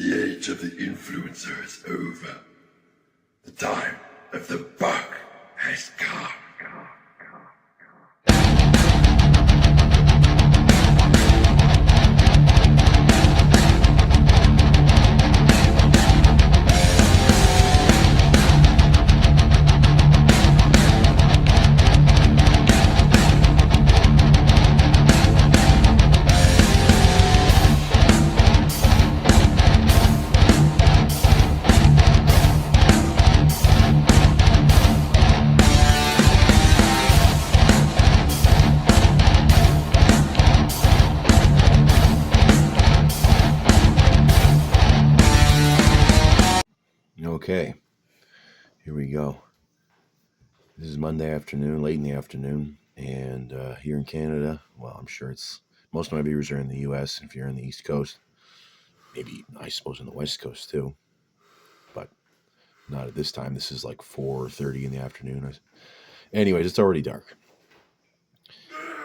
The age of the influencer is over. The time of the buck has come. Okay, here we go. This is Monday afternoon, late in the afternoon, and here in Canada, well, I'm sure it's most of my viewers are in the U.S. If you're in the East Coast, maybe I suppose in the West Coast too, but not at this time. This is like 4:30 in the afternoon. Anyways, it's already dark,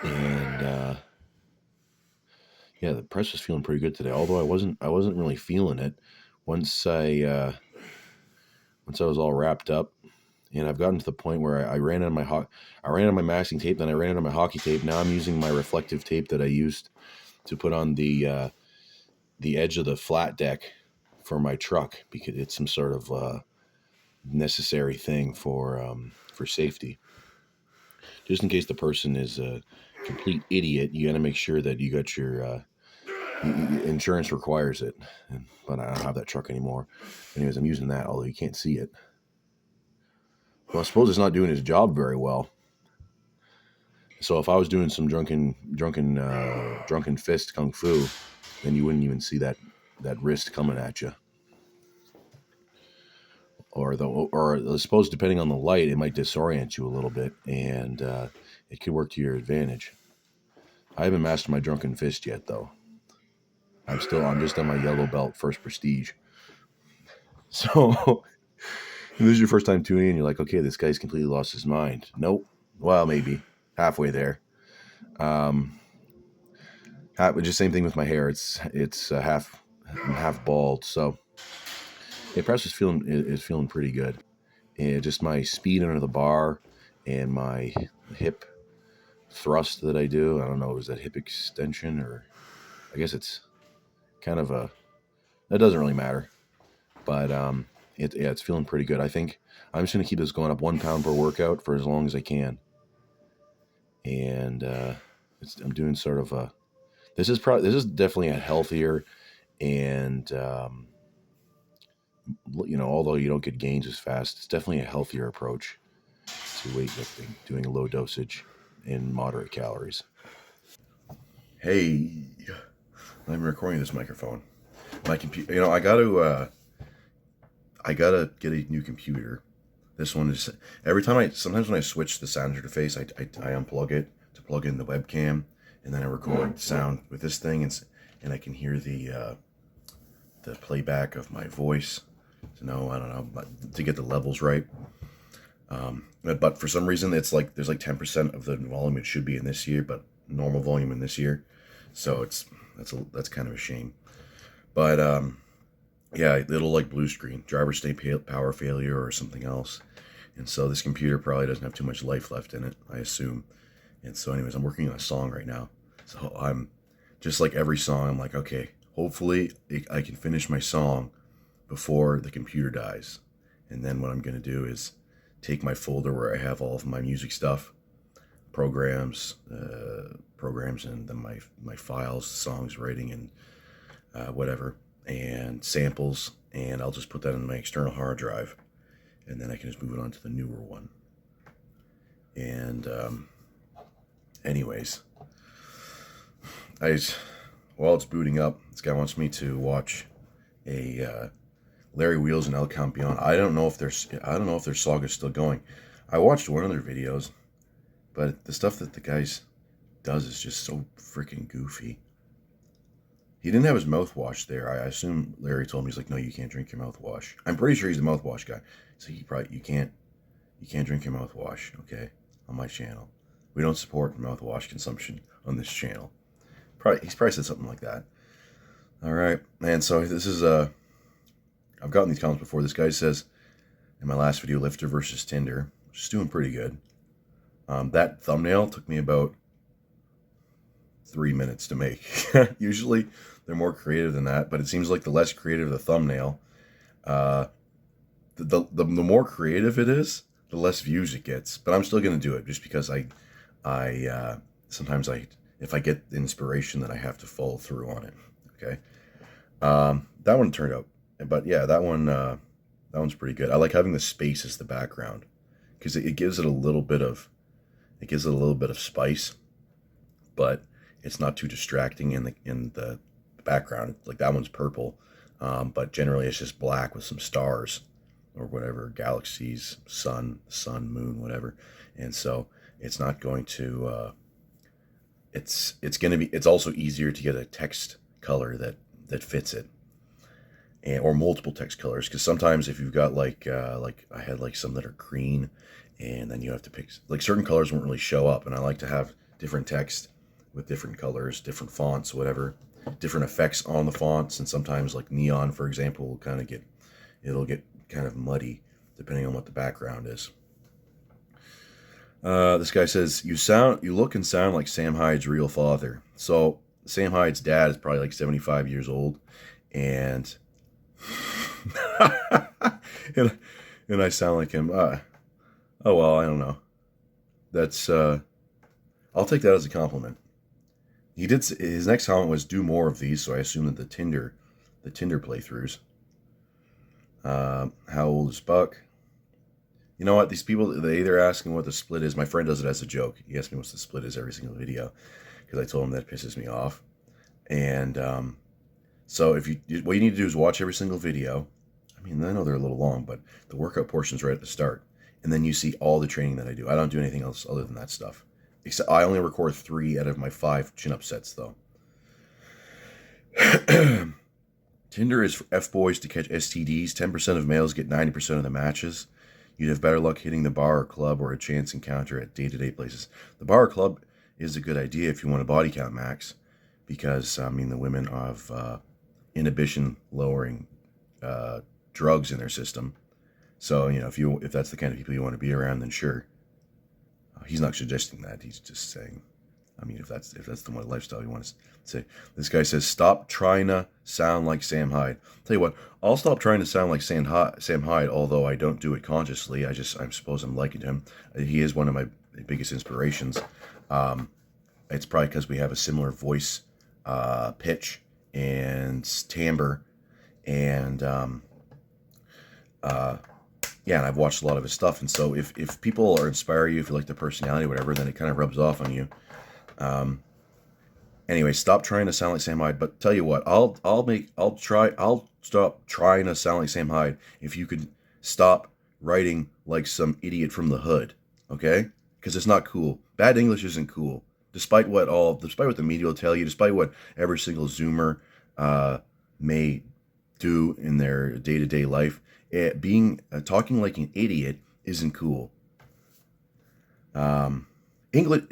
and yeah, the press was feeling pretty good today. Although I wasn't really feeling it once I was all wrapped up. And I've gotten to the point where I ran out of my masking tape, then I ran out of my hockey tape. Now I'm using my reflective tape that I used to put on the edge of the flat deck for my truck, because it's some sort of necessary thing for safety. Just in case the person is a complete idiot, you got to make sure that you got your insurance requires it. But I don't have that truck anymore. Anyways, I'm using that, although you can't see it. Well, I suppose it's not doing its job very well. So if I was doing some drunken fist kung fu, then you wouldn't even see that wrist coming at you. Or I suppose depending on the light, it might disorient you a little bit, and it could work to your advantage. I haven't mastered my drunken fist yet, though. I'm just on my yellow belt, first prestige. So if this is your first time tuning in, you're like, okay, this guy's completely lost his mind. Nope. Well, maybe halfway there. Just same thing with my hair. I'm half bald, so the press is feeling pretty good. And just my speed under the bar and my hip thrust that I do. I don't know, is that hip extension, or I guess it's kind of that doesn't really matter. But it's feeling pretty good. I think I'm just gonna keep this going up 1 pound per workout for as long as I can. And I'm doing sort of a. This is definitely a healthier and although you don't get gains as fast, it's definitely a healthier approach to weightlifting, doing a low dosage in moderate calories. Hey, I'm recording this microphone. My computer, I gotta get a new computer. This one is sometimes when I switch the sound interface, I unplug it to plug in the webcam, and then I record sound with this thing, and I can hear the playback of my voice to get the levels right. But for some reason, it's like there's like 10% of the volume it should be in this year, but normal volume in this year. So that's kind of a shame. But yeah, it'll like blue screen, driver state power failure or something else. And so this computer probably doesn't have too much life left in it, I assume. And so anyways, I'm working on a song right now. So I'm just like every song, I'm like, okay, hopefully I can finish my song before the computer dies. And then what I'm going to do is take my folder where I have all of my music stuff, programs, and then my files, songs, writing, and whatever, and samples, and I'll just put that in my external hard drive, and then I can just move it on to the newer one. And anyways, while it's booting up, this guy wants me to watch a Larry Wheels and El Campeon. I don't know if their saga's still going. I watched one of their videos, but the stuff that the guys does is just so freaking goofy. He didn't have his mouthwash there. I assume Larry told him, he's like, no, you can't drink your mouthwash. I'm pretty sure he's the mouthwash guy. So you can't drink your mouthwash, okay, on my channel. We don't support mouthwash consumption on this channel. He's probably said something like that. All right, and so this is I've gotten these comments before. This guy says in my last video, Lifter versus Tinder, which is doing pretty good. That thumbnail took me about 3 minutes to make. Usually they're more creative than that, but it seems like the less creative the thumbnail, uh, the more creative it is, the less views it gets. But I'm still gonna do it just because I sometimes if I get the inspiration, then I have to follow through on it. Okay. That one turned out, but yeah, that one's pretty good. I like having the space as the background because it gives it a little bit of spice, but it's not too distracting in the background. Like that one's purple, but generally it's just black with some stars or whatever, galaxies, sun, moon, whatever. And so it's not going to. It's also easier to get a text color that fits it, or multiple text colors, because sometimes if you've got like I had like some that are green, and then you have to pick like certain colors won't really show up, and I like to have different text with different colors, different fonts, whatever, different effects on the fonts, and sometimes like neon, for example, will kind of it'll get kind of muddy depending on what the background is. This guy says, you look and sound like Sam Hyde's real father. So Sam Hyde's dad is probably like 75 years old, and and I sound like him. Oh well, I don't know. That's I'll take that as a compliment. His next comment was do more of these, so I assume that the Tinder playthroughs. How old is Buck? You know what? These people, they either asking what the split is. My friend does it as a joke. He asks me what the split is every single video because I told him that pisses me off. And so what you need to do is watch every single video. I mean, I know they're a little long, but the workout portion's right at the start. And then you see all the training that I do. I don't do anything else other than that stuff. Except I only record 3 out of my 5 chin-up sets, though. Tinder is for F-boys to catch STDs. 10% of males get 90% of the matches. You'd have better luck hitting the bar or club or a chance encounter at day-to-day places. The bar or club is a good idea if you want a body count max, because, I mean, the women have inhibition-lowering drugs in their system. So, you know, if that's the kind of people you want to be around, then sure. He's not suggesting that. He's just saying, I mean, if that's the one lifestyle you want to say. This guy says, stop trying to sound like Sam Hyde. Tell you what, I'll stop trying to sound like Sam Hyde, although I don't do it consciously. I suppose I'm liking him. He is one of my biggest inspirations. It's probably because we have a similar voice pitch and timbre, and yeah, and I've watched a lot of his stuff, and so if people are inspire you, if you like their personality or whatever, then it kind of rubs off on you. Anyway, stop trying to sound like Sam Hyde. But tell you what, I'll stop trying to sound like Sam Hyde if you could stop writing like some idiot from the hood, okay? Because it's not cool. Bad English isn't cool, despite what the media will tell you, despite what every single Zoomer may do in their day-to-day life. Talking like an idiot isn't cool. English,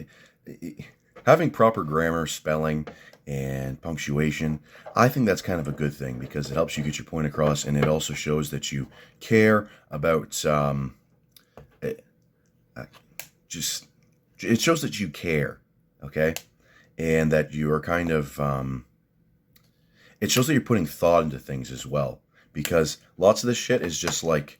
having proper grammar, spelling, and punctuation, I think that's kind of a good thing because it helps you get your point across, and it also shows that you care about. It shows that you care, okay, and that you are kind of. It shows that you're putting thought into things as well. Because lots of this shit is just like,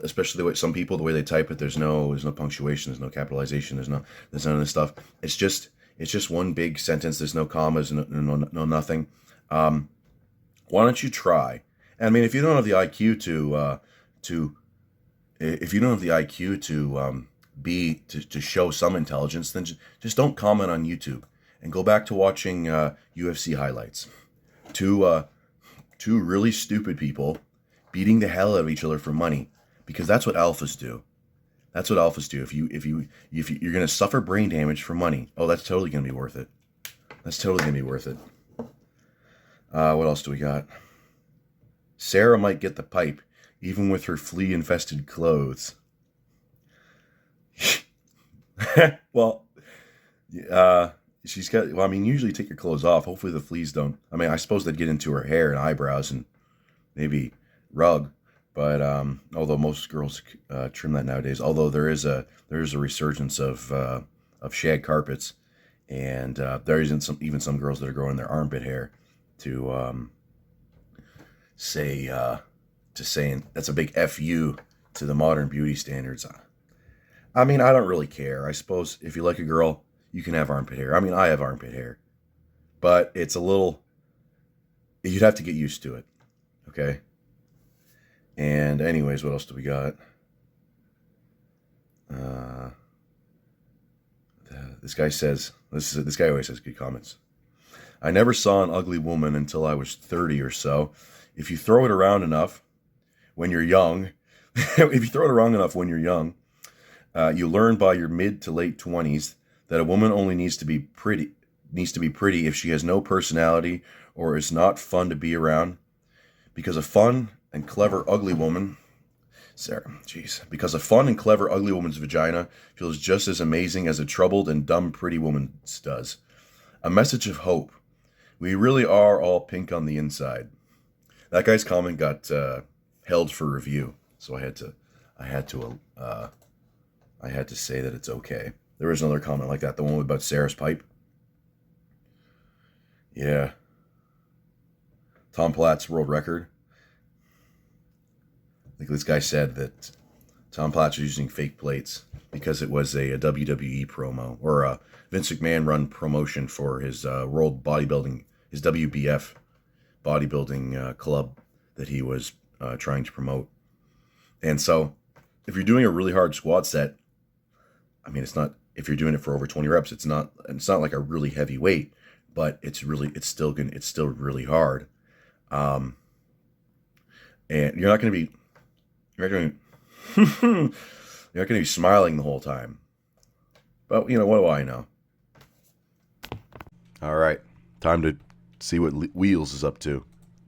especially the way some people, the way they type it, there's no punctuation, there's no capitalization, there's none of this stuff. It's just one big sentence. There's no commas, no nothing. Why don't you try? And I mean, if you don't have the IQ to show some intelligence, then just don't comment on YouTube and go back to watching UFC highlights. Two really stupid people beating the hell out of each other for money, because that's what alphas do. That's what alphas do. If you're gonna suffer brain damage for money, oh, that's totally gonna be worth it. That's totally gonna be worth it. What else do we got? Sarah might get the pipe, even with her flea-infested clothes. Well, she's got. Well, I mean, usually take your clothes off. Hopefully the fleas don't. I mean, I suppose they'd get into her hair and eyebrows and maybe rug. But although most girls trim that nowadays, although there is a resurgence of shag carpets, and there isn't even some girls that are growing their armpit hair to say to saying that's a big fu to the modern beauty standards. I mean, I don't really care. I suppose if you like a girl, you can have armpit hair. I mean, I have armpit hair, but it's a little. You'd have to get used to it. Okay. And anyways, what else do we got? Uh, this guy says this guy always has good comments. I never saw an ugly woman until I was 30 or so. If you throw it around enough when you're young, if you throw it around enough when you're young, you learn by your mid to late 20s that a woman only needs to be pretty if she has no personality or is not fun to be around. Because a fun and clever ugly woman, because a fun and clever ugly woman's vagina feels just as amazing as a troubled and dumb pretty woman's does. A message of hope. We really are all pink on the inside. That guy's comment got held for review, so I had to say that it's okay. There was another comment like that, the one about Sarah's pipe. Yeah. Tom Platt's world record. I think this guy said that Tom Platz was using fake plates because it was a WWE promo, or a Vince McMahon run promotion for his world bodybuilding, his WBF bodybuilding club that he was trying to promote. And so if you're doing a really hard squat set, I mean, it's not, if you're doing it for over 20 reps, it's not like a really heavy weight, but it's still really hard. And you're not going to be smiling the whole time. But, what do I know? All right. Time to see what Wheels is up to.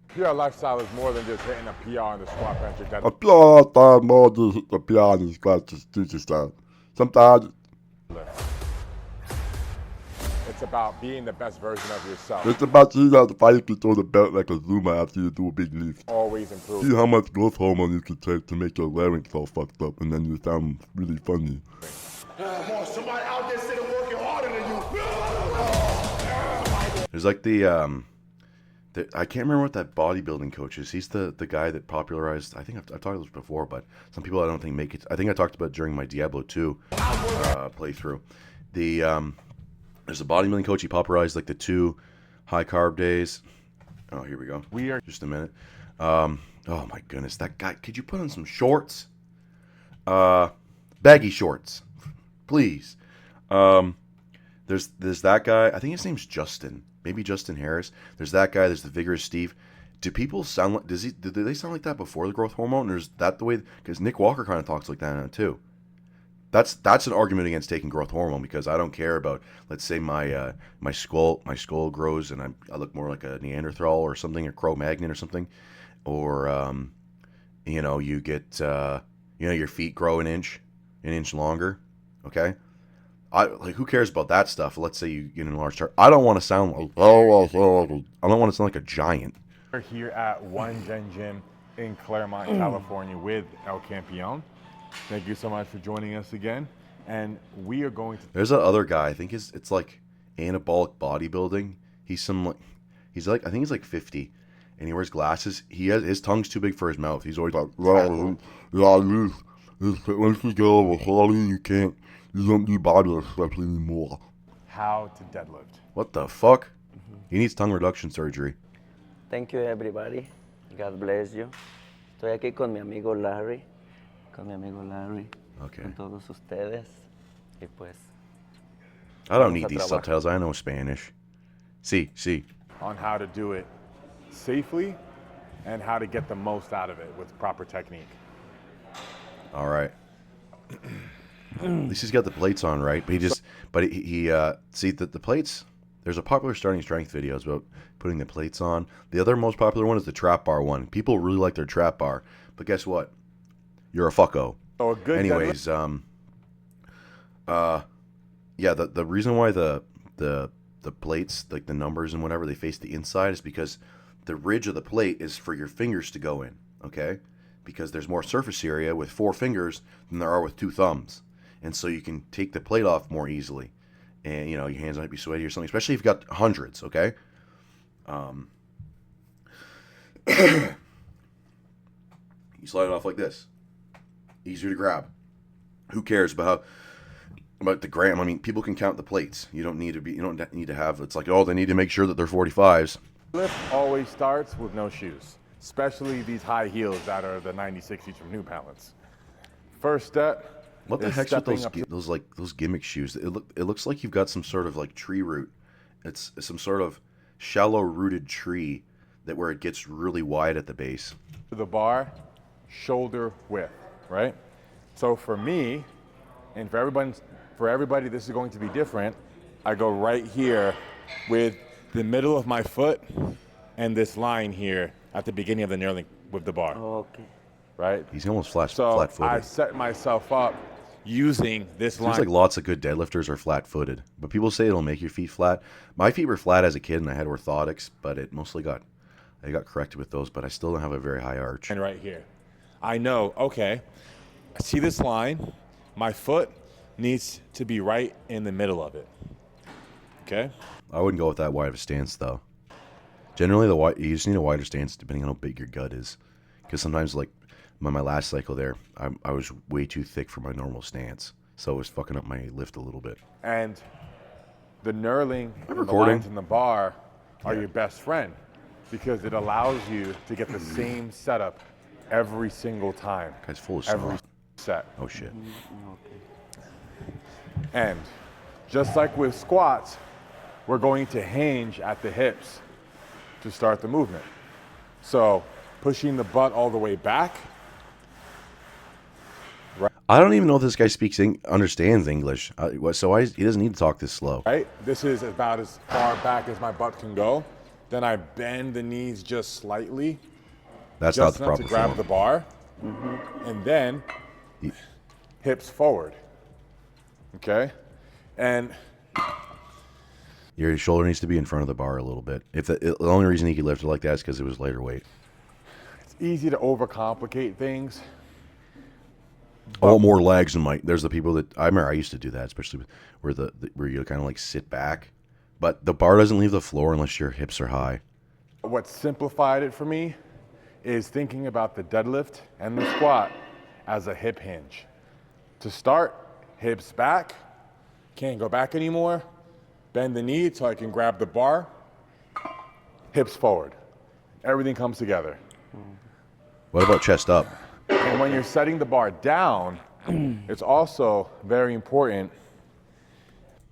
PR lifestyle is more than just hitting a PR in the squat bench. A PR lifestyle is more than just a PR in the squat bench. Sometimes it's about being the best version of yourself. it's about seeing how the fighter can throw the belt like a Zuma after you do a big lift. Always improve. See how much growth hormone you can take to make your larynx all fucked up, and then you sound really funny. Come on, somebody out there sitting working harder than you. There's like I can't remember what that bodybuilding coach is. He's the guy that popularized, I think I've talked about this before, but some people I don't think make it. I think I talked about it during my Diablo 2 playthrough. There's a bodybuilding coach. He popularized like the 2 high carb days. Oh, here we go. Just a minute. Oh my goodness, that guy. Could you put on some shorts? Baggy shorts, please. There's that guy. I think his name's Justin. Maybe Justin Harris. There's that guy. There's the Vigorous Steve. Do people sound like? Do they sound like that before the growth hormone? Or is that the way? Because Nick Walker kind of talks like that now too. That's an argument against taking growth hormone, because I don't care about, let's say my skull grows and I look more like a Neanderthal or something, a Cro-Magnon or something, or you get your feet grow an inch longer. Okay. Who cares about that stuff? Let's say you get an enlarged heart. I don't want to sound like a giant. We're here at One Gen Gym in Claremont, California with El Campeon. Thank you so much for joining us again. And we are going to... There's that other guy. I think it's like anabolic bodybuilding. I think he's like 50, and he wears glasses. His tongue's too big for his mouth. He's always like, once you get over 40, you don't do body steps anymore. how to deadlift. what the fuck? He needs tongue reduction surgery. Thank you, everybody. God bless you. Estoy aquí con mi amigo Larry. Okay. Con todos ustedes. Y pues, I don't Vamos need a these trabajar. subtitles. I know Spanish. See. On how to do it safely and how to get the most out of it with proper technique. All right. At least he's got the plates on, right? But he see the plates. There's a popular starting strength videos about putting the plates on. The other most popular one is the trap bar one. People really like their trap bar, but guess what? You're a fucko. So a good Anyways, yeah, the reason why the plates, like the numbers and whatever, they face the inside is because the ridge of the plate is for your fingers to go in. okay? Because there's more surface area with 4 fingers than there are with 2 thumbs. And so you can take the plate off more easily. And, you know, your hands might be sweaty or something, especially if you've got hundreds, okay? You slide it off like this. Easier to grab. Who cares about the gram? I mean, people can count the plates. You don't need to have, it's like, oh, they need to make sure that they're 45s. Lift always starts with no shoes, especially these high heels that are the 90-60s from New Balance. First step. What the is heck's with stepping those gimmick shoes? It looks like you've got some sort of like tree root. It's some sort of shallow rooted tree that where it gets really wide at the base. to the bar, shoulder width, right? So for me, and for everybody, this is going to be different. I go right here with the middle of my foot and this line here at the beginning of the knurling with the bar, Okay. right? He's almost flat-footed. So I set myself up using this line. Seems like lots of good deadlifters are flat-footed, but people say it'll make your feet flat. My feet were flat as a kid, and I had orthotics, but it mostly got corrected with those. But I still don't have a very high arch. And right here, I know. Okay, I see this line. My foot needs to be right in the middle of it. Okay. I wouldn't go with that wide of a stance, though. Generally, you just need a wider stance depending on how big your gut is. Because sometimes, like my last cycle there, I was way too thick for my normal stance. So it was fucking up my lift a little bit. And the knurling and the recording. lines in the bar are your best friend because it allows you to get the same setup every single time. Guy's full of Every snot. set. Oh, shit. And just like with squats, we're going to hinge at the hips to start the movement. So pushing the butt all the way back. I don't even know if this guy understands English. He doesn't need to talk this slow. Right? This is about as far back as my butt can go. Then I bend the knees just slightly. That's not Just the enough proper to grab form. the bar. And then hips forward. Okay? And Your shoulder needs to be in front of the bar a little bit. If the only reason he could lift it like that is because it was lighter weight. it's easy to overcomplicate things. I want more legs in my. There's the people that I remember. I used to do that, especially where you kind of like sit back, but the bar doesn't leave the floor unless your hips are high. What simplified it for me is thinking about the deadlift and the squat as a hip hinge. To start, hips back, can't go back anymore, bend the knee so I can grab the bar, hips forward. Everything comes together. What about chest up? And when you're setting the bar down, it's also very important.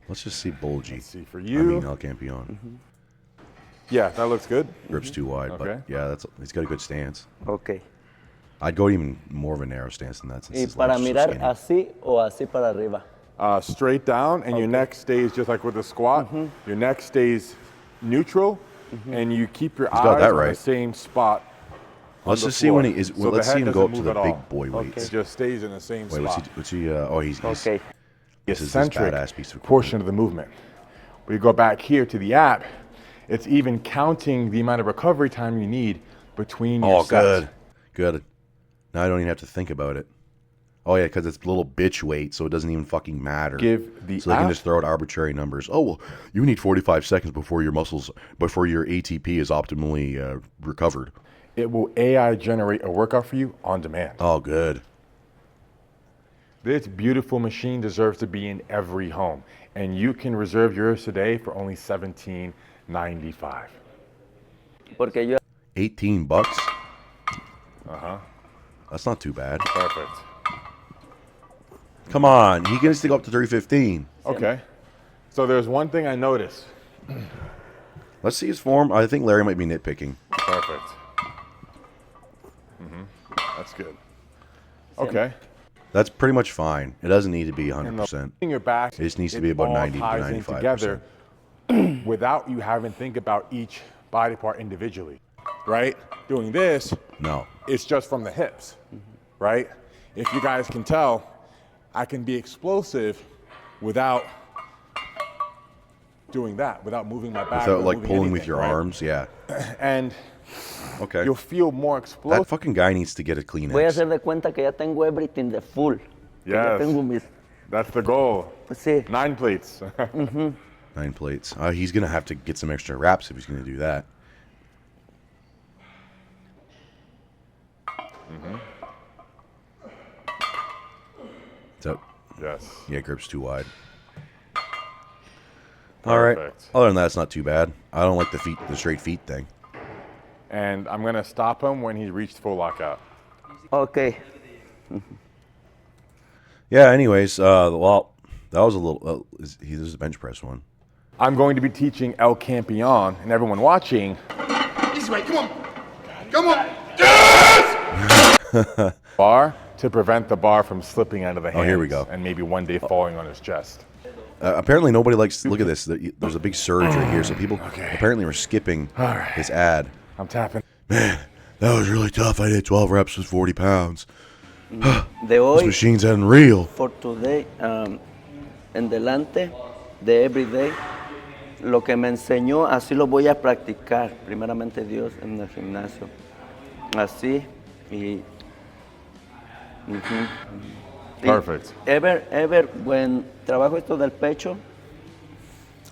Let's just see bulgy. Let's see, for I you. mean, El Campeon. Yeah, that looks good. Grip's too wide, Okay. but yeah, he's got a good stance. Ok. I'd go even more of a narrow stance than that. Since Y his para legs are so mirar skinny. así o así para arriba. Straight down, and your neck stays just like with the squat. Your neck stays neutral, and you keep your got eyes that on right. the same spot. Let's on the just see when floor. he is. So Well, the let's see head him go up doesn't to the move at big all. boy weights. It just stays in the same Wait, spot. what's he? He's Ok. this is this Eccentric badass piece of portion of the movement. We go back here to the app. It's even counting the amount of recovery time you need between your Oh, sets. good. Now I don't even have to think about it. Oh yeah, because it's little bitch weight, so it doesn't even fucking matter. Give the so they can app- just throw out arbitrary numbers. Oh well, you need 45 seconds before your ATP is optimally recovered. It will AI generate a workout for you on demand. Oh, good. This beautiful machine deserves to be in every home, and you can reserve yours today for only $17.95. Porque yo 18 bucks. That's not too bad. Perfect. Come on, he gets to go up to 315. Okay. So there's one thing I noticed. Let's see his form. I think Larry might be nitpicking. Perfect. That's good. Okay. That's pretty much fine. It doesn't need to be And 100%. the- your back. It just needs to be about all 90 to ties in 95%. together without you having to think about each body part individually, right? Doing this, No. it's just from the hips, right? If you guys can tell, I can be explosive without doing that, without moving my back. Without or like moving pulling with anything, your right? arms, yeah. And Okay. you'll feel more That explosive. fucking guy needs to get a Voy a Kleenex. hacer de cuenta que ya tengo everything de full. Que ya Yes. tengo mis, That's the goal. sí. 9 plates. 9 plates. He's gonna have to get some extra wraps if he's gonna do that. So, Yes. yeah, grip's too wide. All right. Perfect. Other than that, it's not too bad. I don't like the straight feet thing. And I'm gonna stop him when he reached full lockout. Ok. Yeah. Anyways, well, that was a little. This is a bench press one. I'm going to be teaching El Campeon and everyone watching Easy way, come on. Come on. bar to prevent the bar from slipping out of the hands. Oh, here we go. And maybe one day falling on his chest. Apparently, nobody likes. Look at this. There's a big surge right here, so people apparently were skipping this ad. I'm tapping. Man, that was really tough. I did 12 reps with 40 pounds. De This hoy, machine's unreal. for today, en delante, de everyday, lo que me enseñó, así lo voy a practicar, primeramente Dios, en el gimnasio. Así, y... y Perfect. Ever, when trabajo esto del pecho,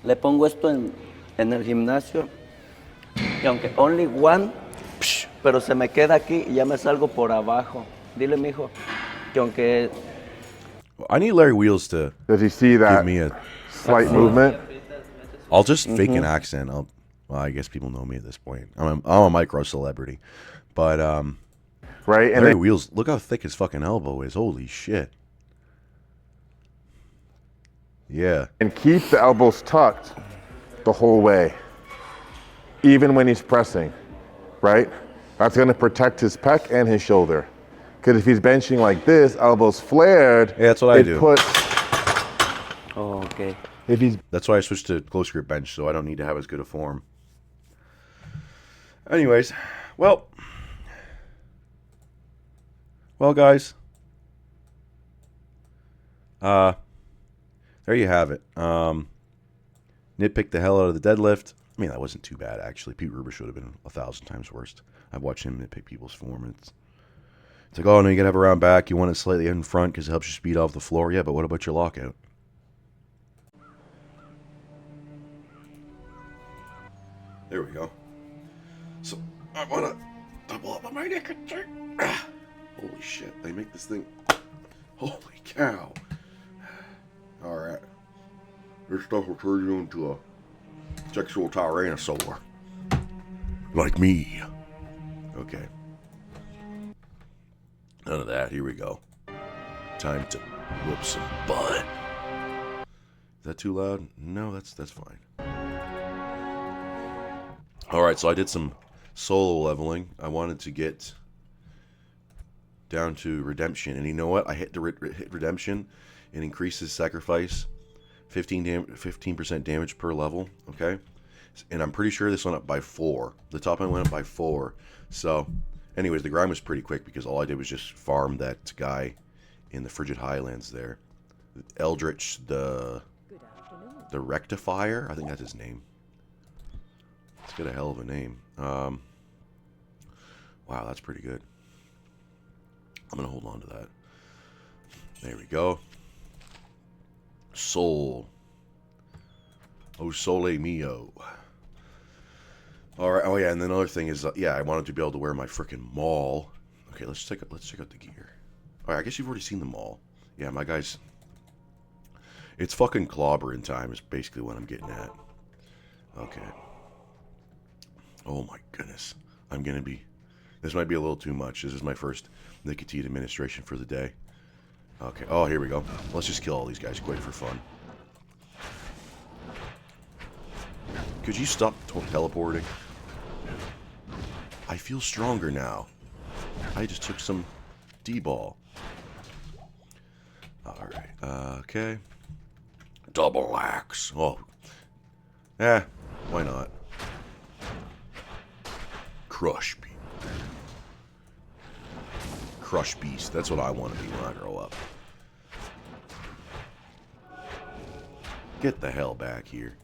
le pongo esto en el gimnasio, y aunque only one, pero se me queda aquí y ya me salgo por abajo. Dile, mijo, que aunque... I need Larry Wheels to Does he see give that me a. slight movement? I'll just fake an accent. Well, I guess people know me at this point. I'm a micro celebrity, but Right? And Larry then Wheels. Look how thick his fucking elbow is. Holy shit. Yeah. and keep the elbows tucked the whole way, even when he's pressing, right? That's going to protect his pec and his shoulder. Because if he's benching like this, elbows flared, Yeah, that's what I it do. puts, Oh, ok. if he's That's why I switched to close grip bench, so I don't need to have as good a form. Anyways, well, guys, there you have it. Nitpick the hell out of the deadlift. I mean, that wasn't too bad actually. Pete Ruber should have been 1,000 times worse. I've watched him nitpick people's form. And it's like, oh no, you gotta have a round back. You want it slightly in front because it helps you speed off the floor. Yeah, but what about your lockout? There we go. So I want to double up on my neck and check. Holy shit, they make this thing. Holy cow. All right. This stuff will turn you into a sexual tyrannosaur. Like me. Okay. None of that. Here we go. Time to whoop some butt. Is that too loud? No, that's fine. All right, so I did some solo leveling. I wanted to get down to redemption, and you know what? I hit hit redemption. It increases sacrifice 15% damage per level. Okay, and I'm pretty sure this went up by 4. The top end went up by 4. So, anyways, the grind was pretty quick because all I did was just farm that guy in the Frigid Highlands there, Eldritch the Rectifier. I think that's his name. It's got a hell of a name. Wow, that's pretty good. I'm going to hold on to that. There we go. Soul. Oh, sole mio. All right. Oh, yeah, and then another thing is, yeah, I wanted to be able to wear my frickin' maul. Okay, let's check out the gear. All right, I guess you've already seen the maul. Yeah, my guys. It's fucking clobbering time is basically what I'm getting at. Okay. Oh my goodness. This might be a little too much. This is my first nicotine administration for the day. Okay. Oh, here we go. Let's just kill all these guys quick for fun. Could you stop teleporting? I feel stronger now. I just took some D-ball. Alright. Okay. Double axe. Oh. Why not? Crush beast. Crush beast. That's what I want to be when I grow up. Get the hell back here.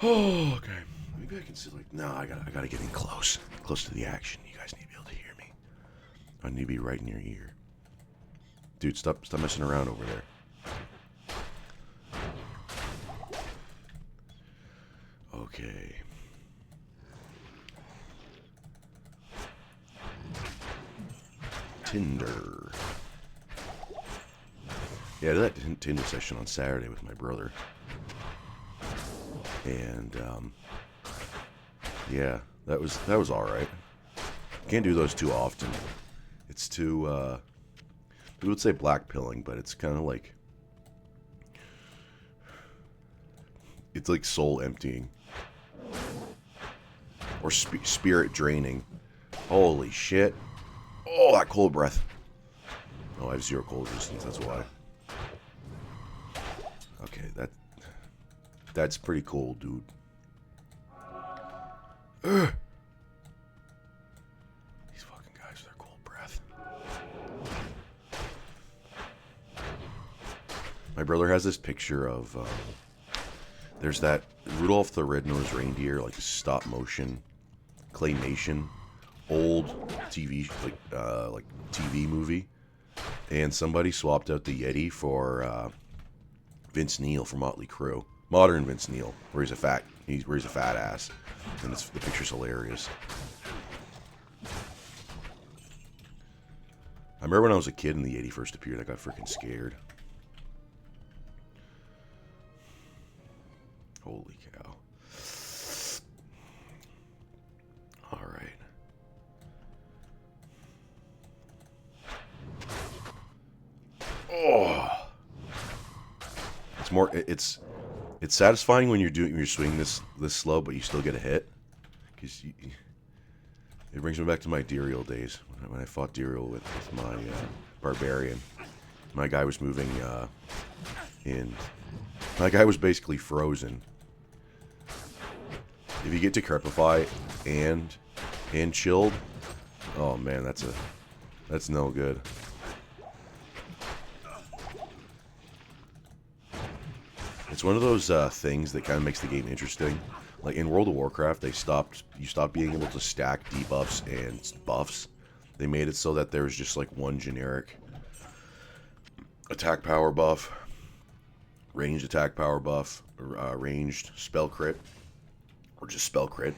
Oh, okay. Maybe I can see like, no, I gotta get in close to the action. You guys need to be able to hear me. I need to be right in your ear. Dude, stop messing around over there. Okay. Tinder. Yeah, I did that Tinder session on Saturday with my brother. And, yeah, that was alright. Can't do those too often. It's too, we would say black pilling, but it's kind of like, it's like soul emptying. Or spirit draining. Holy shit. Oh, that cold breath. Oh, I have 0 cold resistance, that's why. Okay, that's pretty cool, dude. Ugh. These fucking guys with their cold breath. My brother has this picture of, there's that Rudolph the Red-Nosed Reindeer, like stop motion, claymation, old TV, like TV movie, and somebody swapped out the Yeti for Vince Neil from Motley Crue, modern Vince Neil, where he's a fat ass, and the picture's hilarious. I remember when I was a kid and the Yeti first appeared, I got freaking scared. Holy cow. Alright. Oh. It's satisfying when you're swinging this slow, but you still get a hit. Because it brings me back to my Dirial days, when I fought Dirial with my barbarian. My guy was moving in. My guy was basically frozen. If you get to Crepify and chilled, oh man, that's no good. It's one of those things that kind of makes the game interesting. Like in World of Warcraft, you stopped being able to stack debuffs and buffs. They made it so that there was just like one generic attack power buff, ranged attack power buff, ranged spell crit, or just spell crit,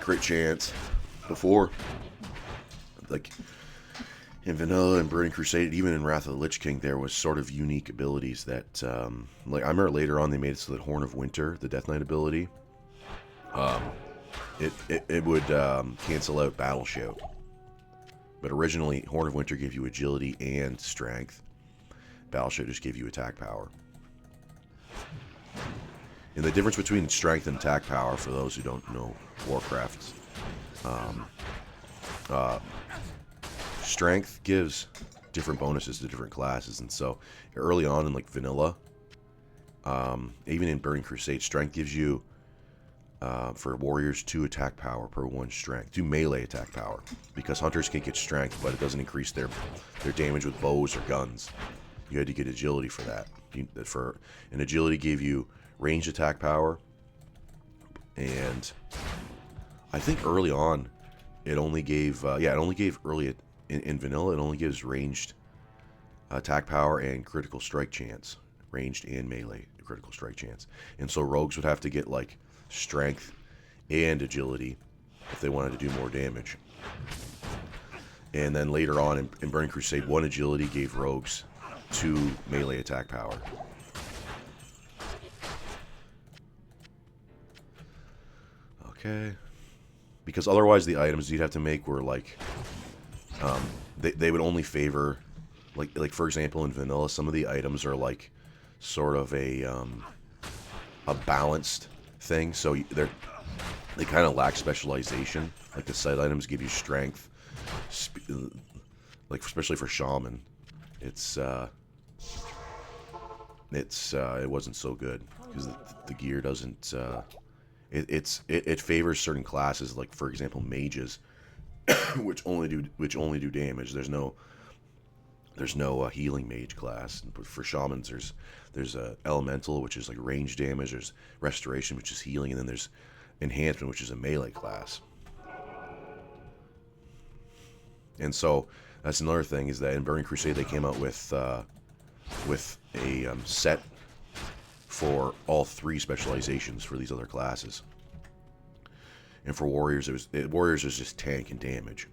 crit chance. Before, like in Vanilla and Burning Crusade, even in Wrath of the Lich King, there was sort of unique abilities that, like I remember later on they made it so that Horn of Winter, the Death Knight ability, it would cancel out Battle Shout. But originally, Horn of Winter gave you agility and strength. Battle Shout just gave you attack power. And the difference between strength and attack power, for those who don't know Warcraft, strength gives different bonuses to different classes, and so early on in like Vanilla, even in Burning Crusade, strength gives you for warriors 2 attack power per 1 strength, 2 melee attack power, because hunters can get strength, but it doesn't increase their damage with bows or guns. You had to get agility for that. And agility gave you ranged attack power, and I think early on it only gave early in Vanilla, it only gives ranged attack power and critical strike chance, ranged and melee critical strike chance. And so rogues would have to get like strength and agility if they wanted to do more damage. And then later on in Burning Crusade, 1 agility gave rogues 2 melee attack power. Okay. Because otherwise the items you'd have to make were like, they would only favor, like for example in Vanilla, some of the items are like sort of a balanced thing, so they kind of lack specialization. Like the side items give you strength, like especially for Shaman, it wasn't so good because the gear doesn't. It favors certain classes, like for example mages, which only do damage. There's no There's no healing mage class. But for shamans, there's elemental, which is like range damage. There's restoration, which is healing, and then there's enhancement, which is a melee class. And so that's another thing, is that in Burning Crusade they came out with a set for all 3 specializations for these other classes. And for warriors, warriors was just tank and damage.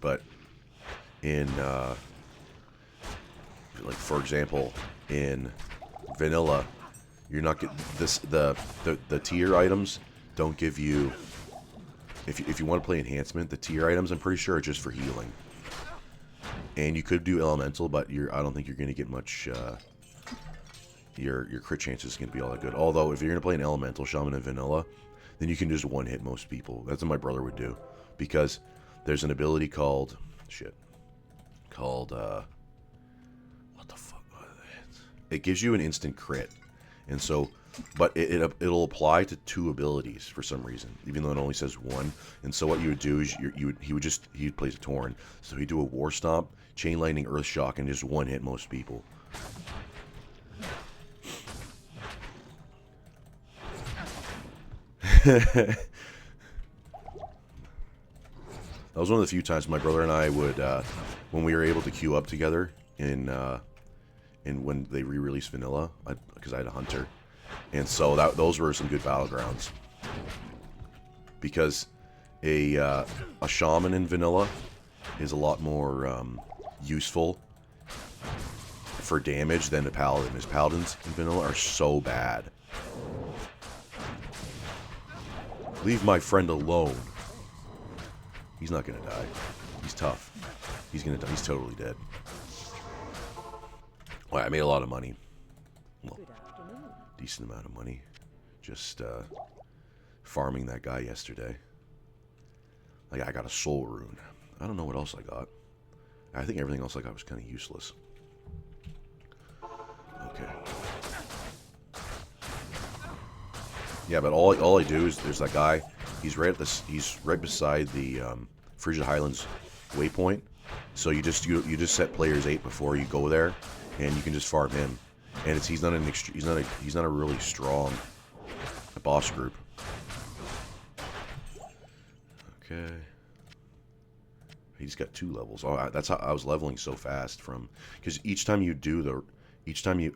But in like for example, in vanilla, you're not getting this. The tier items don't give you. If you want to play enhancement, the tier items, I'm pretty sure, are just for healing. And you could do elemental, but I don't think you're going to get much. Your crit chances is going to be all that good. Although if you're going to play an elemental shaman in vanilla, then you can just one hit most people. That's what my brother would do, because there's an ability called what the fuck was it? It gives you an instant crit, and so, but it'll apply to 2 abilities for some reason, even though it only says 1. And so what you would do is he plays a Tauren, so he'd do a War Stomp, Chain Lightning, Earth Shock, and just one hit most people. That was one of the few times my brother and I would, when we were able to queue up together in when they re-released vanilla, because I had a hunter, and so those were some good battlegrounds. Because a shaman in vanilla is a lot more useful for damage than a paladin. His paladins in vanilla are so bad. Leave my friend alone. He's not gonna die. He's tough. He's gonna die. He's totally dead. Well, I made a lot of money. Well, decent amount of money. Just farming that guy yesterday. Like, I got a soul rune. I don't know what else I got. I think everything else I got was kind of useless. Okay. Yeah, but all I do is there's that guy. He's right beside the Frigid Highlands waypoint. So you just set players 8 before you go there, and you can just farm him. And he's not a really strong boss group. Okay. He's got 2 levels. Oh, that's how I was leveling so fast because each time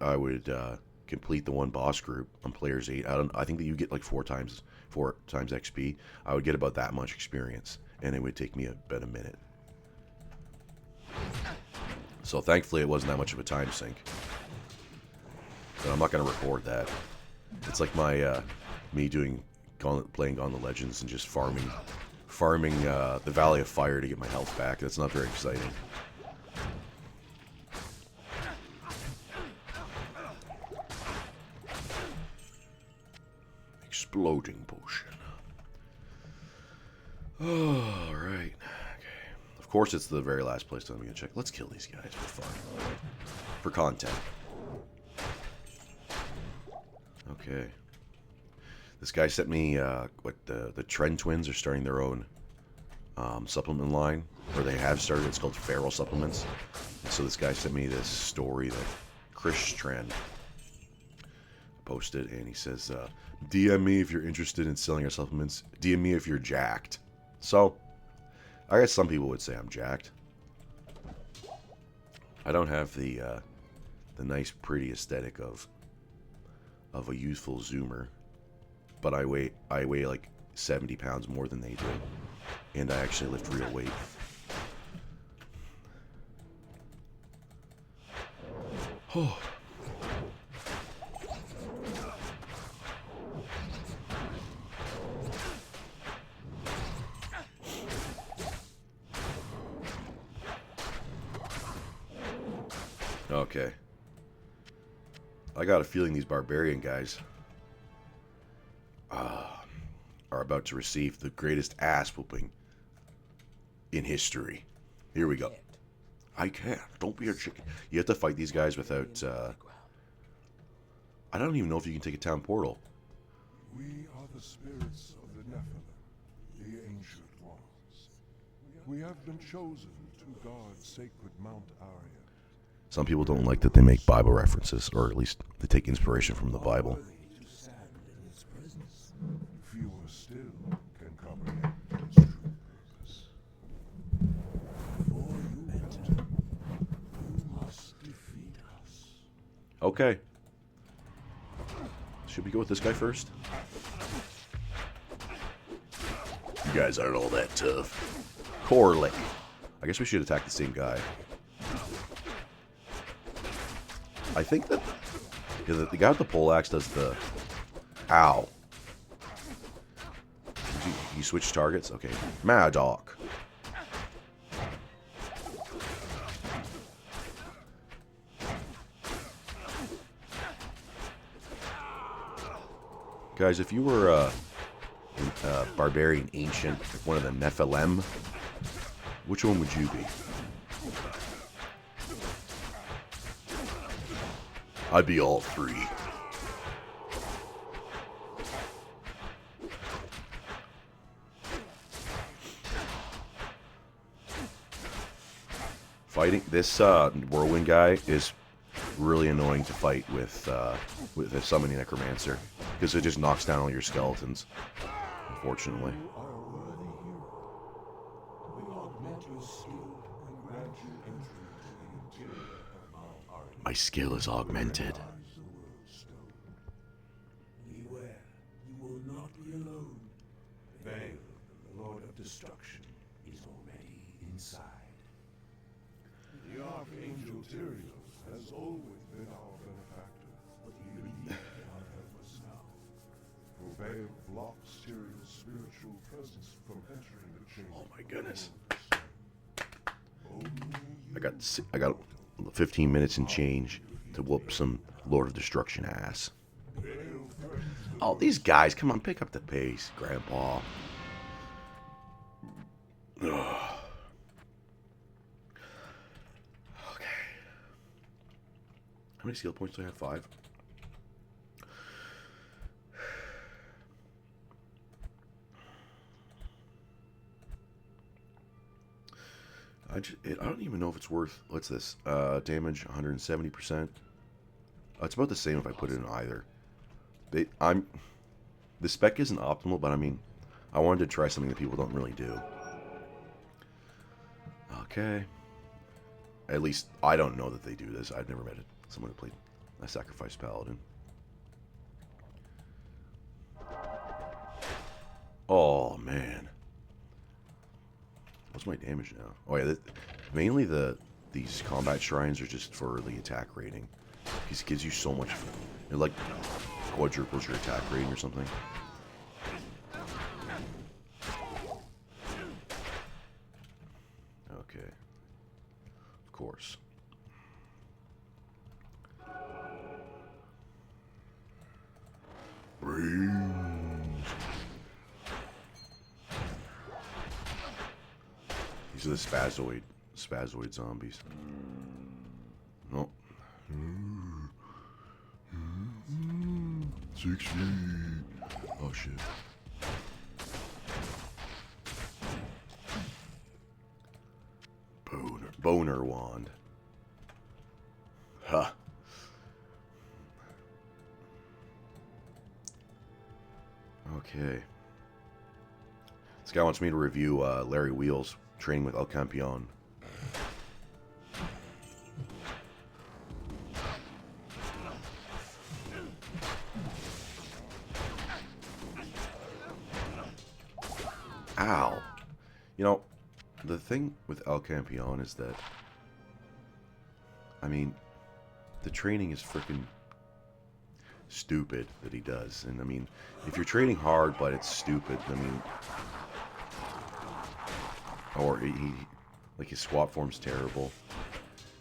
I would complete the one boss group on players 8. I think that you get like 4 times XP. I would get about that much experience, and it would take me about a minute. So thankfully, it wasn't that much of a time sink. But I'm not going to record that. It's like my me playing Gauntlet Legends and just farming the Valley of Fire to get my health back. That's not very exciting. Exploding potion. Oh, all right. Okay. Of course, it's the very last place I'm going to check. Let's kill these guys for fun. For content. Okay. This guy sent me the Trend Twins are starting their own supplement line, or they have started. It's called Feral Supplements. And so this guy sent me this story that Chris Trend posted, and he says, DM me if you're interested in selling our supplements. DM me if you're jacked. So, I guess some people would say I'm jacked. I don't have the nice, pretty aesthetic of a youthful Zoomer, but I weigh like 70 pounds more than they do, and I actually lift real weight. Oh. Okay. I got a feeling these barbarian guys are about to receive the greatest ass whooping in history. Here we go. I can't. Don't be a chicken. You have to fight these guys without... I don't even know if you can take a town portal. We are the spirits of the Nephilim, the ancient ones. We have been chosen to Some people don't like that they make Bible references, or at least they take inspiration from the Bible. Fewer still can comprehend its true purpose. Before you enter, you must defeat us. Okay. Should we go with this guy first? You guys aren't all that tough. Corley. I guess we should attack the same guy. I think that the guy with the poleaxe does the... Ow. He switched targets? Okay. Mad Dog. Guys, if you were a barbarian ancient, like one of the Nephilim, which one would you be? I'd be all three. Fighting this whirlwind guy is really annoying to fight with a summoning necromancer because it just knocks down all your skeletons. Unfortunately. My skill is augmented. Beware, you will not be alone. Vale, the Lord of Destruction, is already inside. The Archangel Tyrios has always been our benefactor, but he cannot help us now. For Vale blocks Tyrios' spiritual presence from entering the chamber. Oh my goodness. I got 15 minutes and change to whoop some Lord of Destruction ass. Oh, these guys, come on, pick up the pace, Grandpa. Ugh. Okay. How many skill points do I have? 5? I don't even know if it's worth... What's this? Damage 170%. It's about the same if I put it in either. The spec isn't optimal, but I mean, I wanted to try something that people don't really do. Okay. At least I don't know that they do this. I've never met someone who played a sacrifice paladin. Oh man. What's my damage now? Oh yeah, mainly these combat shrines are just for the attack rating. It gives you so much. It like quadruples your attack rating or something. Okay. Of course. Brains. These are the spazoid zombies. Nope. 6 feet. Oh shit. Boner wand. Huh. Okay. This guy wants me to review Larry Wheels training with El Campeon. Ow. You know, the thing with El Campeon is that, I mean, the training is freaking stupid that he does. And I mean, if you're training hard but it's stupid, I mean, or like his squat form's terrible.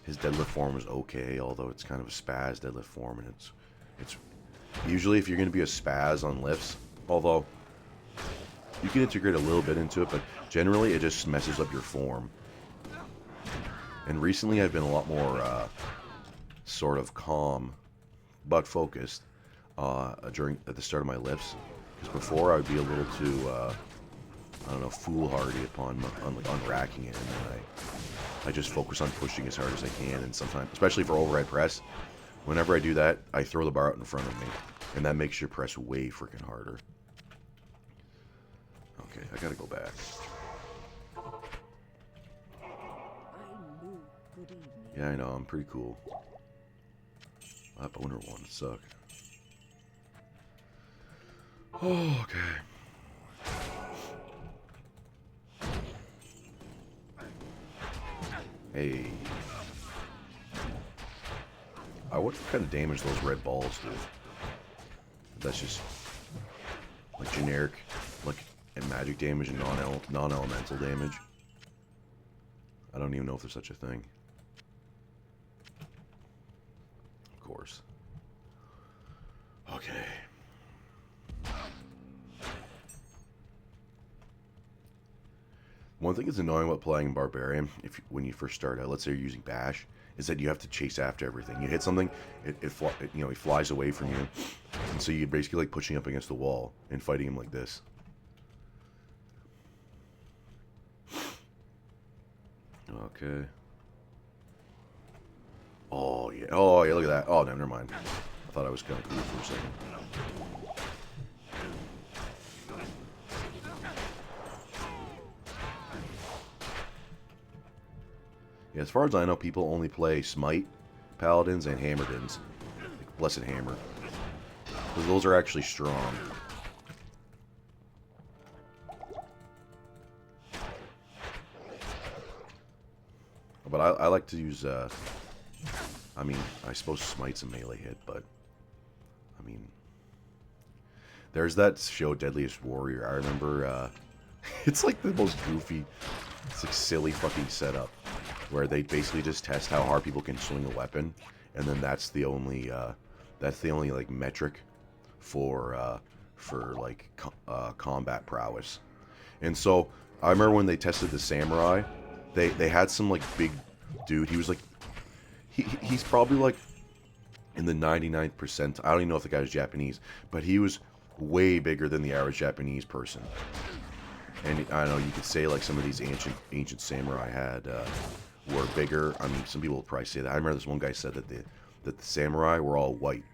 His deadlift form is okay, although it's kind of a spaz deadlift form, and it's usually if you're going to be a spaz on lifts, although you can integrate a little bit into it, but generally it just messes up your form. And recently I've been a lot more sort of calm but focused at the start of my lifts, because before I would be a little too I don't know, foolhardy upon on racking it, and then I just focus on pushing as hard as I can. And sometimes, especially for overhead press, whenever I do that, I throw the bar out in front of me, and that makes your press way freaking harder. Okay, I gotta go back. Yeah, I know, I'm pretty cool. That boner one suck. Oh, okay. Hey. I wonder what kind of damage those red balls do. That's just like generic, like and magic damage and non-elemental damage. I don't even know if there's such a thing. Of course. Okay. One thing that's annoying about playing Barbarian, when you first start out, let's say you're using Bash, is that you have to chase after everything. You hit something, it flies away from you, and so you're basically like pushing up against the wall and fighting him like this. Okay. Oh yeah, look at that. Oh, no, never mind. I thought I was kind of cool for a second. Yeah, as far as I know, people only play Smite, Paladins, and Hammerdins. Like Blessed Hammer. Because those are actually strong. But I like to use, I mean, I suppose Smite's a melee hit, but, I mean, there's that show, Deadliest Warrior. I remember, it's like the most goofy, it's like silly fucking setup, where they basically just test how hard people can swing a weapon, and then that's the only like metric for like combat prowess. And so I remember when they tested the samurai, they had some like big dude. He was like he's probably like in the 99th percent. I don't even know if the guy was Japanese, but he was way bigger than the average Japanese person. And I don't know, you could say like some of these ancient samurai had were bigger. I mean, some people will probably say that. I remember this one guy said that the samurai were all white.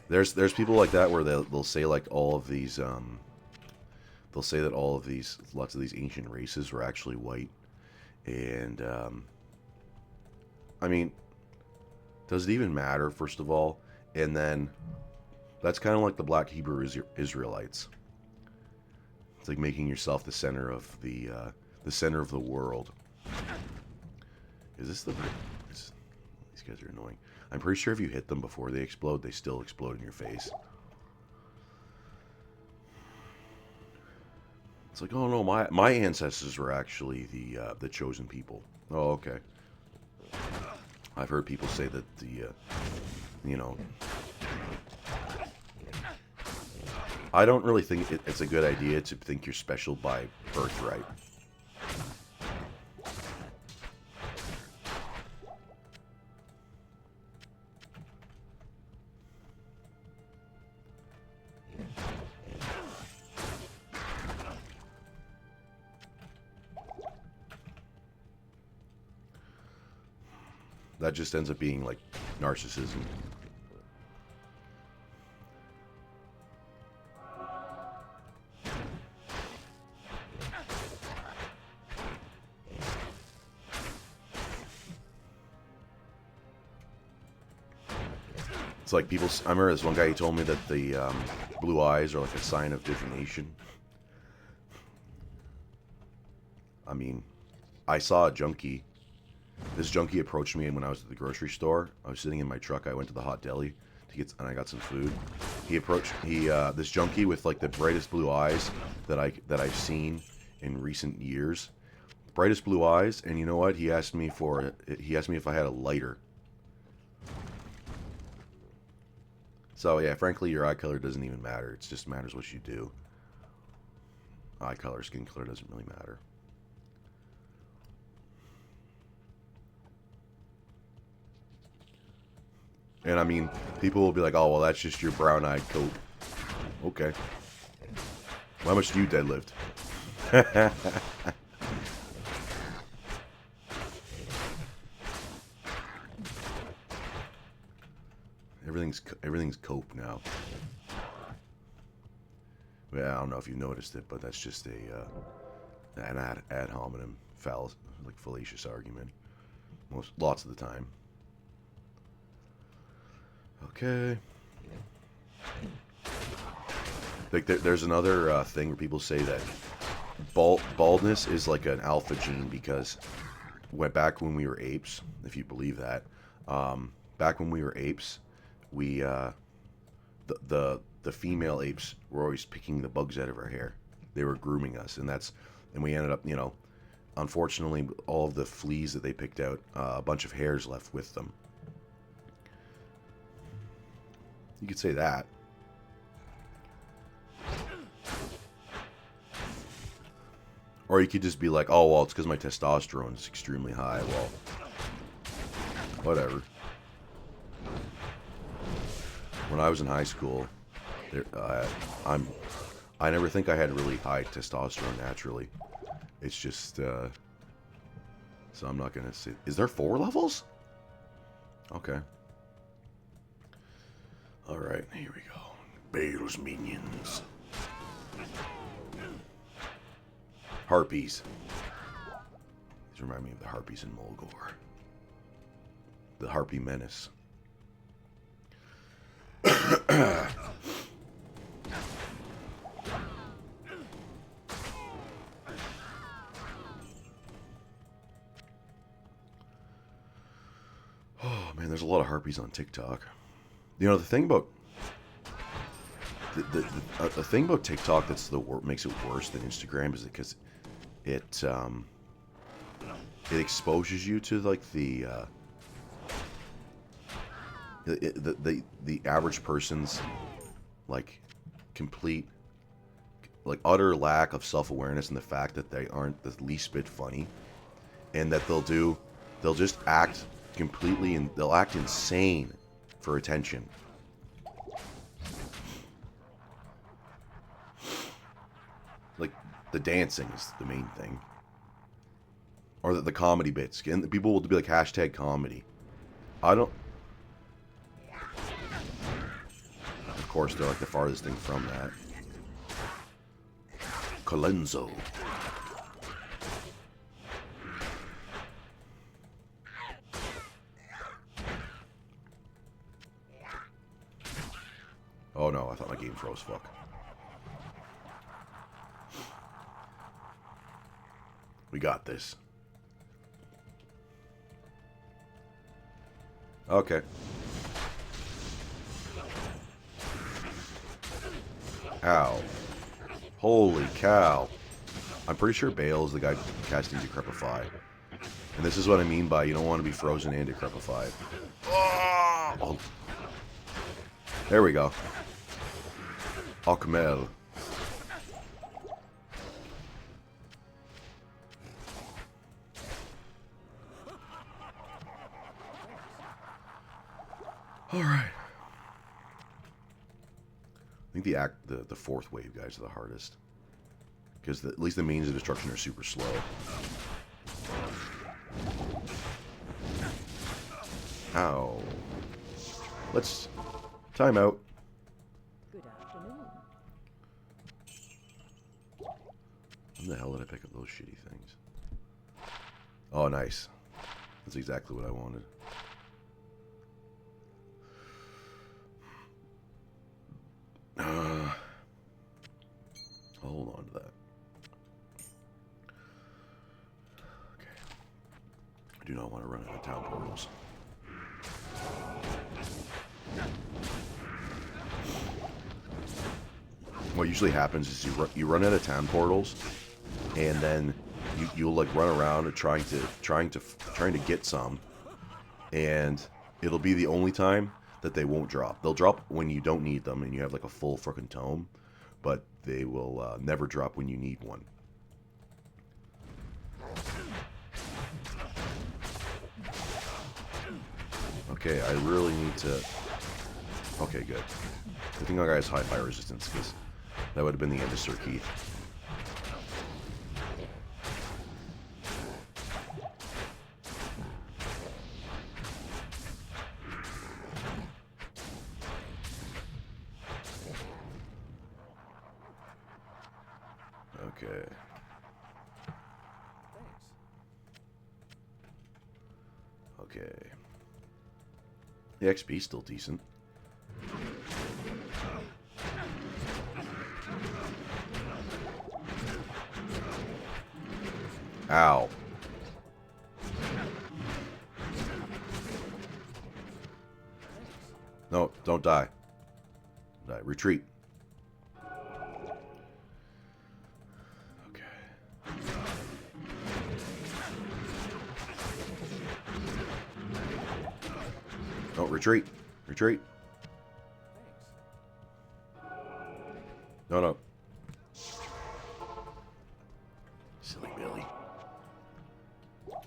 There's people like that where they'll say like all of these they'll say that lots of these ancient races were actually white. And I mean, does it even matter, first of all? And then that's kind of like the Black Hebrew Israelites. It's like making yourself the center of the world. Is this the? These guys are annoying. I'm pretty sure if you hit them before they explode, they still explode in your face. It's like, oh no, my ancestors were actually the chosen people. Oh, okay. I've heard people say that I don't really think it's a good idea to think you're special by birthright. That just ends up being like narcissism. It's like people. I remember this one guy. He told me that the blue eyes are like a sign of divination. I mean, I saw a junkie. This junkie approached me when I was at the grocery store. I was sitting in my truck. I went to the hot deli and I got some food. This junkie with like the brightest blue eyes that I've seen in recent years. Brightest blue eyes, and you know what? He asked me if I had a lighter. So yeah, frankly, your eye color doesn't even matter. It just matters what you do. Eye color, skin color doesn't really matter. And I mean, people will be like, oh, well, that's just your brown-eyed coat. Okay. How much do you deadlift? Everything's cope now. Yeah, I don't know if you noticed it, but that's just an ad hominem fallacious argument. Lots of the time. Okay. Like there's another thing where people say that baldness is like an alpha gene because back when we were apes, if you believe that, back when we were apes, we the female apes were always picking the bugs out of our hair. They were grooming us, and we ended up, unfortunately, all of the fleas that they picked out, a bunch of hairs left with them. You could say that. Or you could just be like, oh, well, it's because my testosterone is extremely high. Well, whatever. When I was in high school, I never think I had really high testosterone naturally. It's just, so I'm not going to say. Is there 4 levels? Okay. Alright, here we go. Bale's minions. Harpies. These remind me of the harpies in Mulgore. The Harpy Menace. Oh man, there's a lot of harpies on TikTok. The thing about the thing about TikTok that's makes it worse than Instagram is because it exposes you to like the average person's like complete like utter lack of self-awareness and the fact that they aren't the least bit funny, and that they'll just act completely and they'll act insane for attention. Like the dancing is the main thing, or the comedy bits, and people will be like hashtag comedy. Of course, they're like the farthest thing from that. Colenso. Oh no, I thought my game froze. Fuck. We got this. Okay. Ow. Holy cow. I'm pretty sure Bale is the guy casting Decrepify. And this is what I mean by you don't want to be frozen and decrepified. Oh. There we go. Akmel. Alright. I think the fourth wave guys are the hardest. Because at least the means of destruction are super slow. Ow. Let's time out. Good afternoon. When the hell did I pick up those shitty things? Oh, nice. That's exactly what I wanted. I'll hold on to that. Okay. I do not want to run out of town portals. What usually happens is you run out of town portals, and then you'll like run around trying to get some, and it'll be the only time that they won't drop. They'll drop when you don't need them and you have like a full frickin' tome, but they will never drop when you need one. Okay, I really need to... Okay, good. I think our guy has high fire resistance, because that would have been the end of Sir Keith. Okay. Okay. The XP's still decent. Ow. No, don't die. Die. Retreat. Okay. No, retreat. Retreat. No, no. Silly Billy. Okay.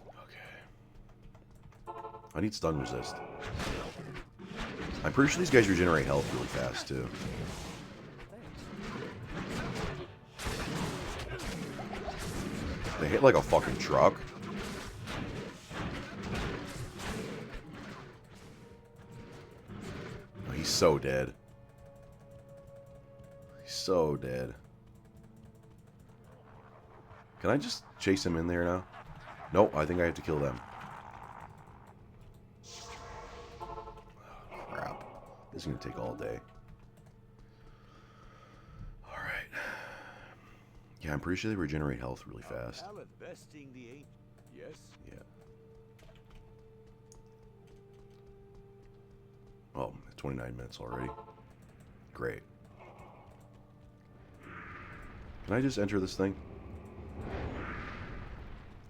I need stun resist. I'm pretty sure these guys regenerate health really fast, too. They hit like a fucking truck. Oh, he's so dead. He's so dead. Can I just chase him in there now? Nope, I think I have to kill them. Crap. This is going to take all day. Alright. Yeah, I'm pretty sure they regenerate health really fast. Yes. Yeah. Oh, 29 minutes already. Great. Can I just enter this thing?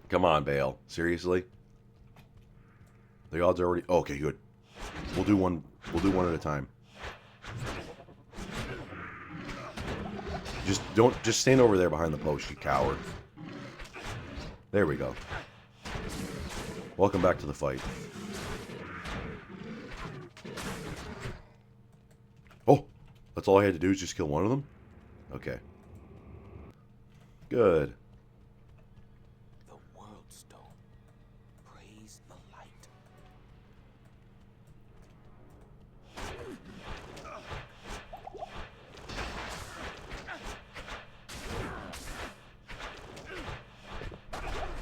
Come on, Bale. Seriously? The odds are already... Oh, okay, good. We'll do one at a time. Just stand over there behind the post, you coward. There we go. Welcome back to the fight. Oh, that's all I had to do is just kill one of them? Okay. Good. The Worldstone. Praise the light.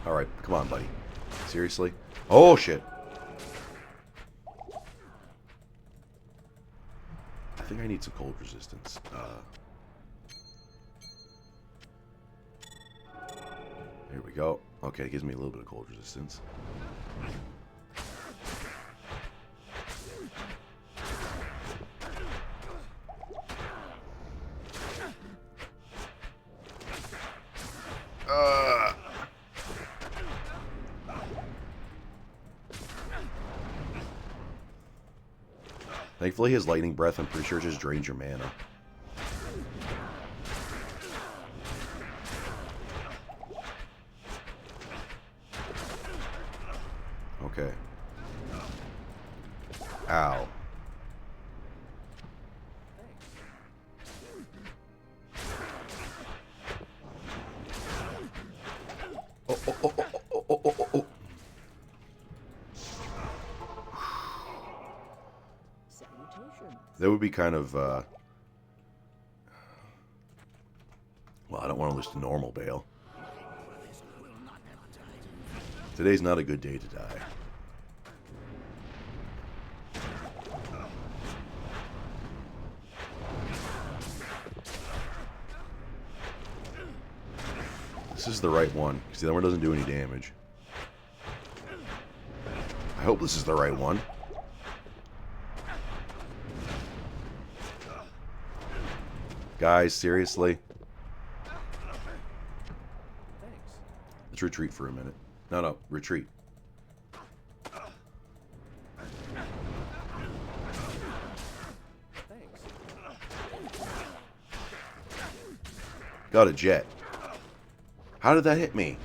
Alright, come on, buddy. Seriously? Oh, shit. I think I need some cold resistance. There we go. Okay, it gives me a little bit of cold resistance. Thankfully, his lightning breath, I'm pretty sure, just drains your mana. Okay. Ow. Oh, oh, oh, oh, oh, oh, oh, oh. Salutations. That would be kind of, well, I don't want to lose to normal Bale. Today's not a good day to die. This is the right one, because the other one doesn't do any damage. I hope this is the right one. Guys, seriously? Let's retreat for a minute. No, no, retreat. Got a jet. How did that hit me?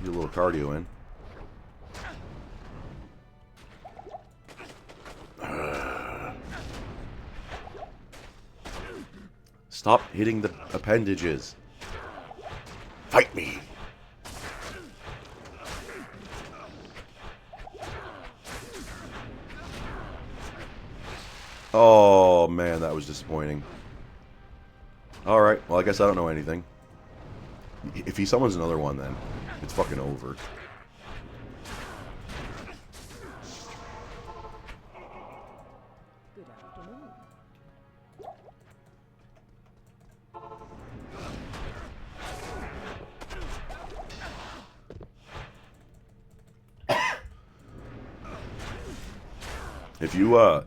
You little cardio in. Stop hitting the appendages. Fight me. Oh, man, that was disappointing. Alright, well, I guess I don't know anything. If he summons another one, then it's fucking over. Good afternoon.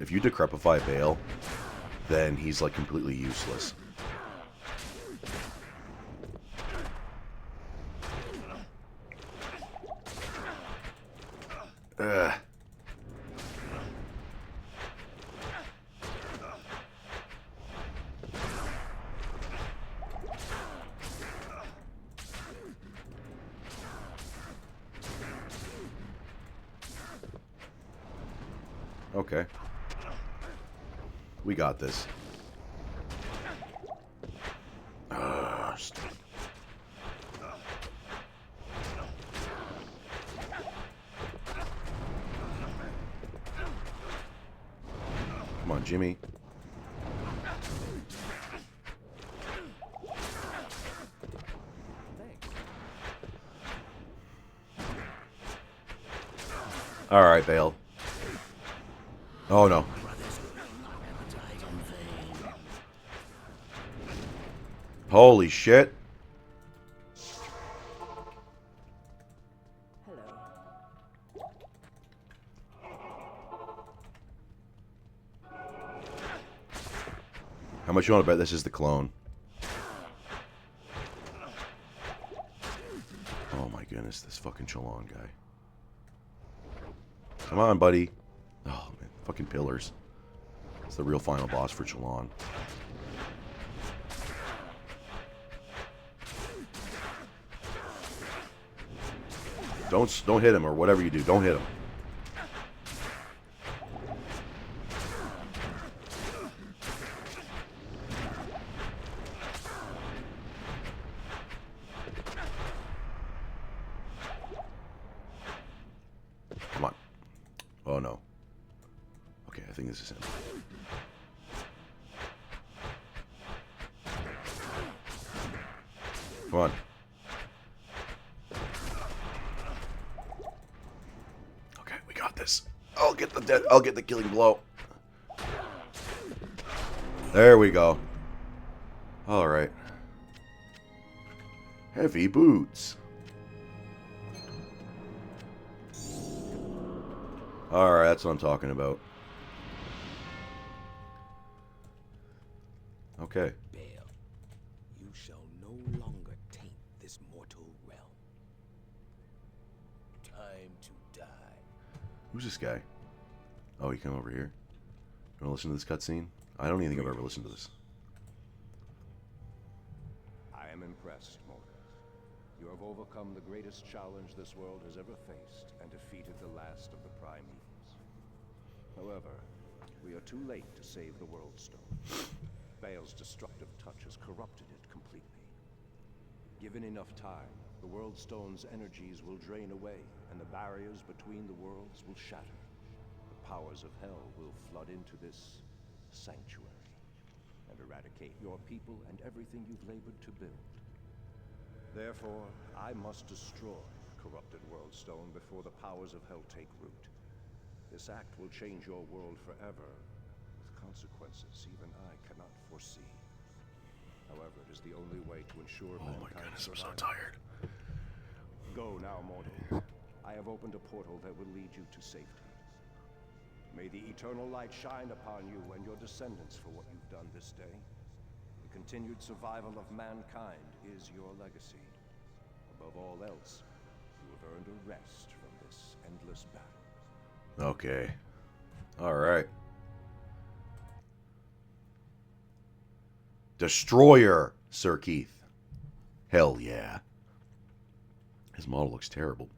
If you decrepify Bale, then he's like completely useless. Ugh. Okay. We got this. Come on, Jimmy. All right, Bale. Oh no. Holy shit. Hello. How much you want to bet this is the clone? Oh my goodness, this fucking Chalon guy. Come on, buddy. Oh man, fucking pillars. It's the real final boss for Chalon. Don't hit him, or whatever you do. Don't hit him. Come on. Oh no. Okay, I think this is him. Come on. Okay, we got this. I'll get the killing blow. There we go. All right. Heavy boots. All right, that's what I'm talking about. Okay. Bale, you shall no longer taint this mortal realm. Time to die. Who's this guy? Oh, he came over here. You want to listen to this cutscene? I don't even think I've ever listened to this. I am impressed, mortals. You have overcome the greatest challenge this world has ever faced and defeated the last of the primevals. However, we are too late to save the Worldstone. Bale's destructive touch has corrupted it completely. Given enough time, the Worldstone's energies will drain away, and the barriers between the worlds will shatter. The powers of hell will flood into this sanctuary and eradicate your people and everything you've labored to build. Therefore, I must destroy the corrupted Worldstone before the powers of hell take root. This act will change your world forever, with consequences even I cannot foresee. However, it is the only way to ensure Oh my goodness, I'm so survival. tired. Go now, mortals. I have opened a portal that will lead you to safety. May the eternal light shine upon you and your descendants for what you've done this day. The continued survival of mankind is your legacy. Above all else, you have earned a rest from this endless battle. Okay. All right. Destroyer, Sir Keith. Hell yeah. His model looks terrible.